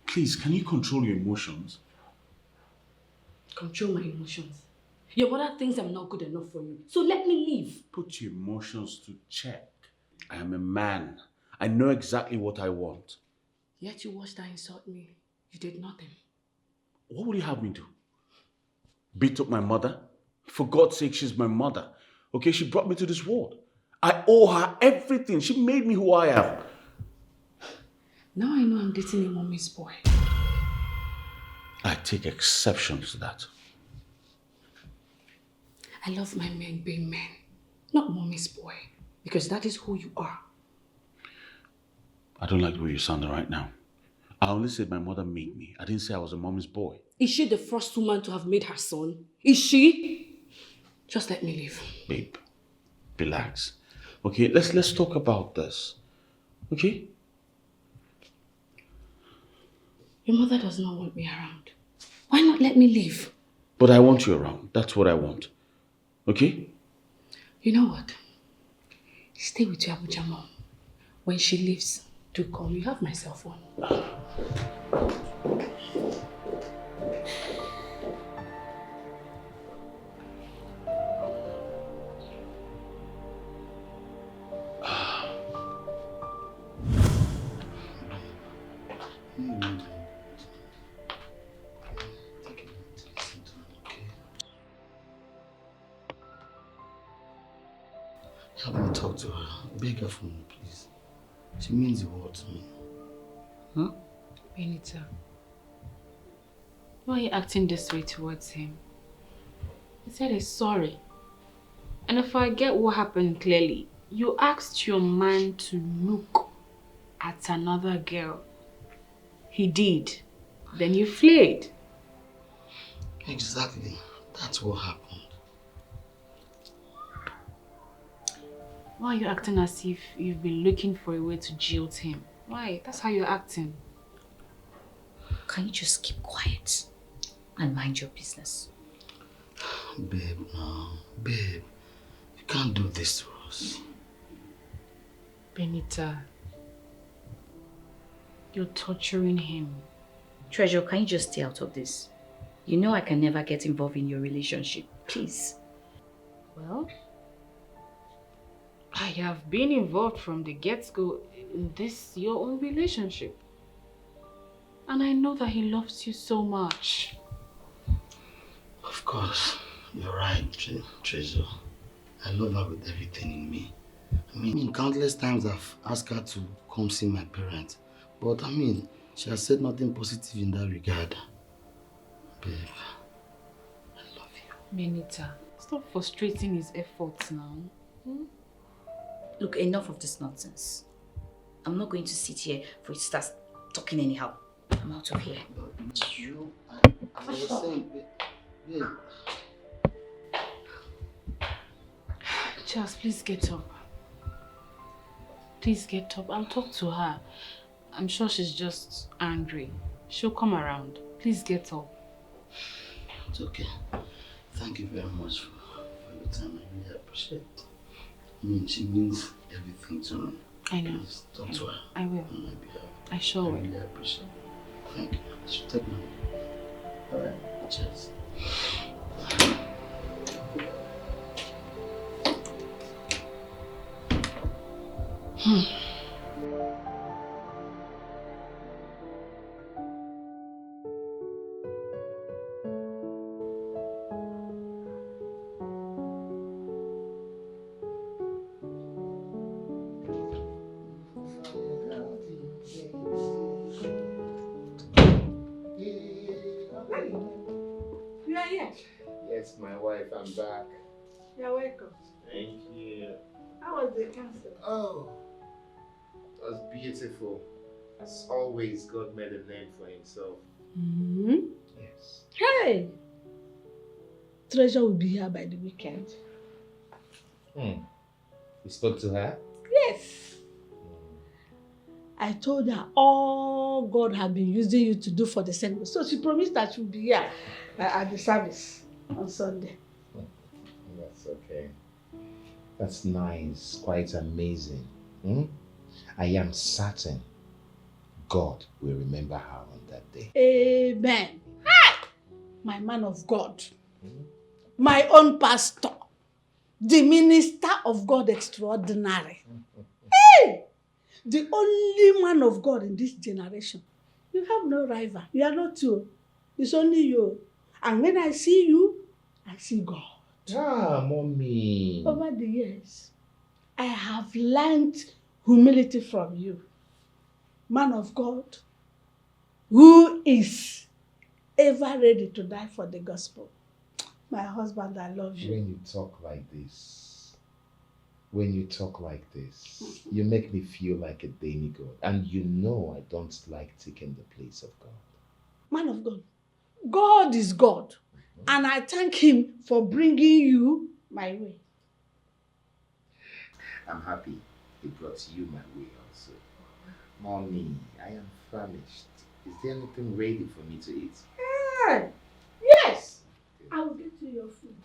Please, can you control your emotions? Control my emotions. Your mother thinks I'm not good enough for you. So let me leave. Put your emotions to check. I am a man. I know exactly what I want. Yet you watched her insult me. You did nothing. What would you have me do? Beat up my mother? For God's sake, she's my mother. Okay, she brought me to this world. I owe her everything. She made me who I am. Now I know I'm dating a mommy's boy. I take exception to that. I love my men being men, not mommy's boy, because that is who you are. I don't like the way you're sounding right now. I only said my mother made me. I didn't say I was a mommy's boy. Is she the first woman to have made her son? Is she? Just let me leave. Babe, relax. Okay, let's talk about this. Okay? Your mother does not want me around. Why not let me leave? But I want you around. That's what I want. Okay? You know what? Stay with your Abuja mom. When she leaves, do call me. You have my cell phone. Help me talk to her. Beg her for me, please. She means the world to me. Huh? Benita, why are you acting this way towards him? He said he's sorry. And if I get what happened clearly, you asked your man to look at another girl. He did. Then you fled. Exactly. That's what happened. Why are you acting as if you've been looking for a way to jilt him? Why? That's how you're acting. Can you just keep quiet and mind your business? Babe, no. Babe, you can't do this to us. Benita, you're torturing him. Treasure, can you just stay out of this? You know I can never get involved in your relationship. Please. Well, I have been involved from the get-go in this your own relationship. And I know that he loves you so much. Of course, you're right, Treasure. I love her with everything in me. I mean, countless times I've asked her to come see my parents. But I mean, she has said nothing positive in that regard. Babe, I love you. Benita, stop frustrating his efforts now. Look, enough of this nonsense. I'm not going to sit here for you to start talking anyhow. I'm out of here. You, I was saying, babe. Charles, please get up. Please get up. I'll talk to her. I'm sure she's just angry. She'll come around. Please get up. It's okay. Thank you very much for your time. I really appreciate it. I mean, she means everything to me. I know. Please talk to her. I will. On my behalf. I sure will. I really appreciate it. Thank you. I should take my... Alright, cheers. You are here. Yes, my wife, I'm back. You are welcome. Thank you. How was the council? Oh, it was beautiful. As always, God made a name for himself. Yes. Hey! Treasure will be here by the weekend. You spoke to her? Yes. I told her all God had been using you to do for the Senate. So she promised that she would be here at the service on Sunday. That's okay. That's nice. Quite amazing. I am certain God will remember her on that day. Amen. Hey! My man of God. My own pastor. The minister of God extraordinary. Hey! The only man of God in this generation. You have no rival. You are not two. It's only you. And when I see you, I see God. Ah, mommy. Over the years, I have learned humility from you. Man of God, who is ever ready to die for the gospel. My husband, I love you. When you talk like this, you make me feel like a demigod. And you know I don't like taking the place of God. Man of God, God is God. And I thank him for bringing you my way. I'm happy he brought you my way also. Mommy, I am famished. Is there anything ready for me to eat? Yes! I will get you your food.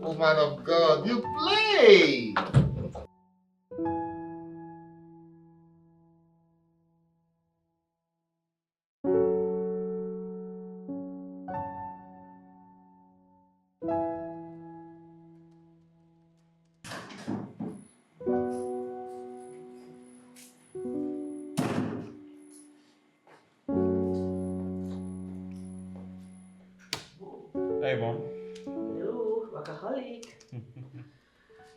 Oh, man of God, you play! Hey, Mom. Hello, workaholic.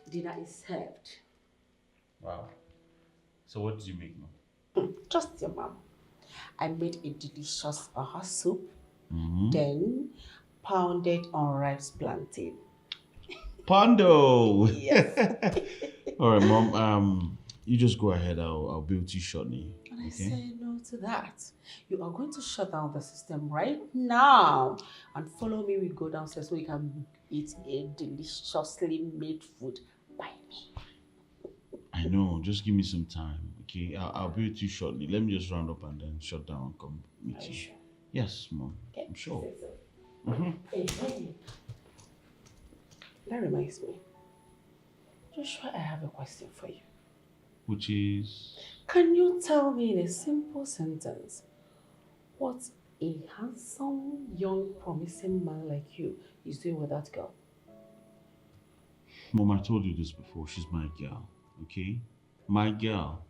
Dinner is served. Wow. So what did you make, Mom? Just your mom. I made a delicious soup, then pounded unripe plantain. Pondo! Yes. All right, Mom. You just go ahead. I'll be with you shortly. And I say no to that. You are going to shut down the system right now and follow me. We go downstairs so we can eat a deliciously made food by me. I know. Just give me some time, okay? I'll be with you shortly. Let me just round up and then shut down and come meet you. Sure? Yes, Mom. Okay. I'm sure. Hey. That reminds me. Joshua, I have a question for you. Which is? Can you tell me in a simple sentence what a handsome, young, promising man like you is doing with that girl? Mom, I told you this before. She's my girl, okay? My girl.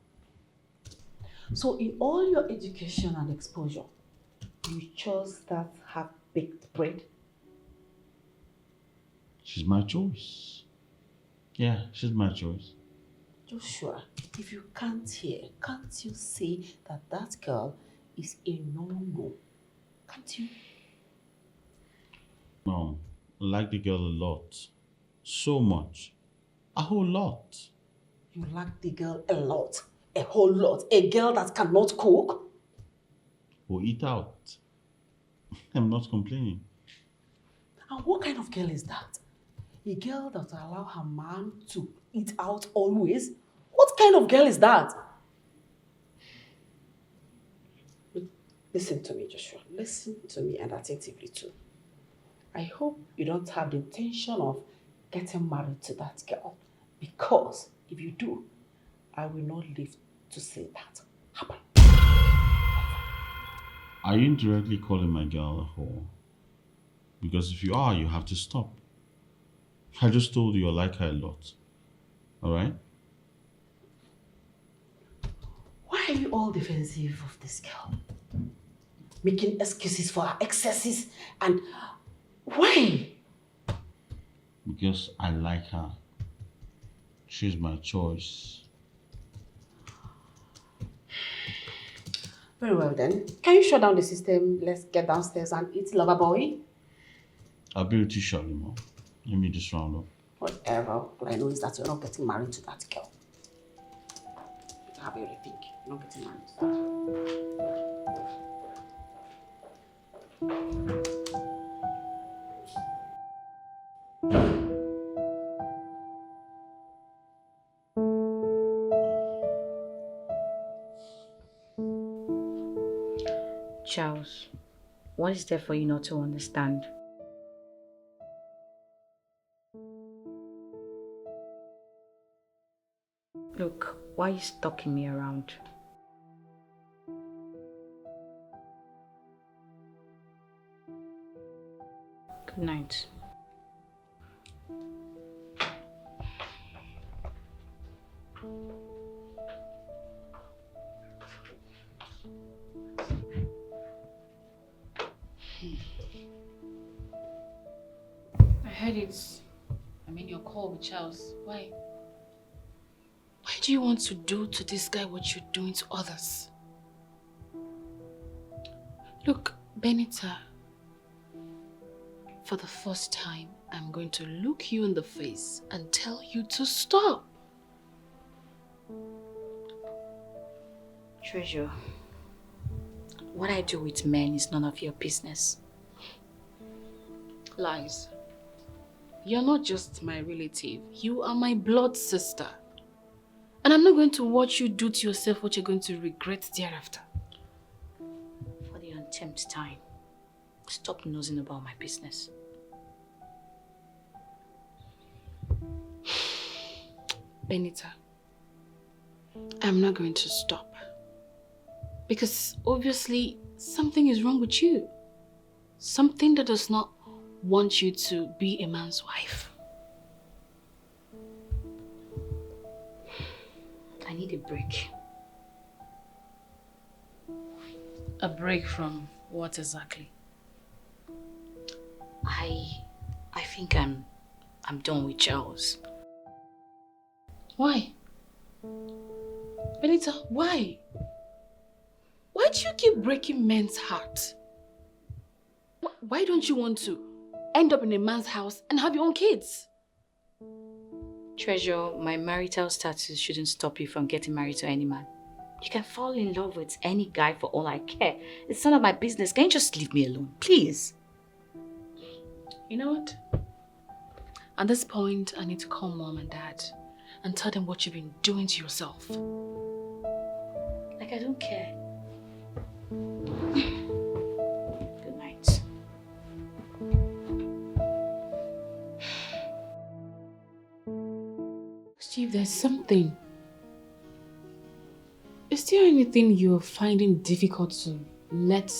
So in all your education and exposure, you chose that half-baked bread? She's my choice. Yeah, she's my choice. Joshua, if you can't hear, can't you say that that girl is a no-no? Can't you? Mom, I like the girl a lot. So much. A whole lot. You like the girl a lot, a whole lot. A girl that cannot cook? We'll eat out. I'm not complaining. And what kind of girl is that? A girl that will allow her man to eat out always? What kind of girl is that? Listen to me, Joshua. Listen to me, and attentively too. I hope you don't have the intention of getting married to that girl. Because if you do, I will not live to see that happen. Are you indirectly calling my girl a whore? Because if you are, you have to stop. I just told you I like her a lot. Alright? Why are you all defensive of this girl? Making excuses for her excesses and why? Because I like her. She's my choice. Very well then. Can you shut down the system? Let's get downstairs and eat, lover boy. I'll be with you shortly, Mom. Let me just round up. Whatever. All I know is that you're not getting married to that girl. Have a rethink. You're not getting married to Charles, what is there for you not to understand? Look, why are you stalking me around? Good night. I heard it. Your call with Charles. Why? Why do you want to do to this guy what you're doing to others? Look, Benita, for the first time, I'm going to look you in the face and tell you to stop. Treasure, what I do with men is none of your business. Lies. You're not just my relative. You are my blood sister. And I'm not going to watch you do to yourself what you're going to regret thereafter. For the umpteenth time, stop nosing about my business. Benita, I'm not going to stop. Because obviously something is wrong with you. Something that does not want you to be a man's wife. I need a break. A break from what exactly? I think I'm done with Charles. Why? Benita, why? Why do you keep breaking men's hearts? Why don't you want to end up in a man's house and have your own kids? Treasure, my marital status shouldn't stop you from getting married to any man. You can fall in love with any guy for all I care. It's none of my business. Can you just leave me alone, please? You know what? At this point, I need to call Mom and Dad and tell them what you've been doing to yourself. Like I don't care. Good night. Steve, there's something. Is there anything you're finding difficult to let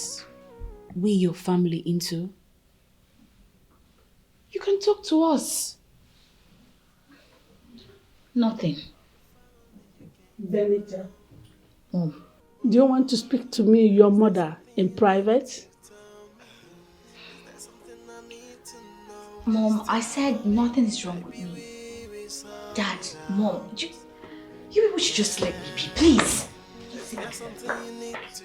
your family into? You can talk to us. Nothing. Benita. Mom, Do you want to speak to me, your mother, in private? Mom, I said nothing is wrong with me. Dad, Mom, you people should just let me be, please. There's something you need to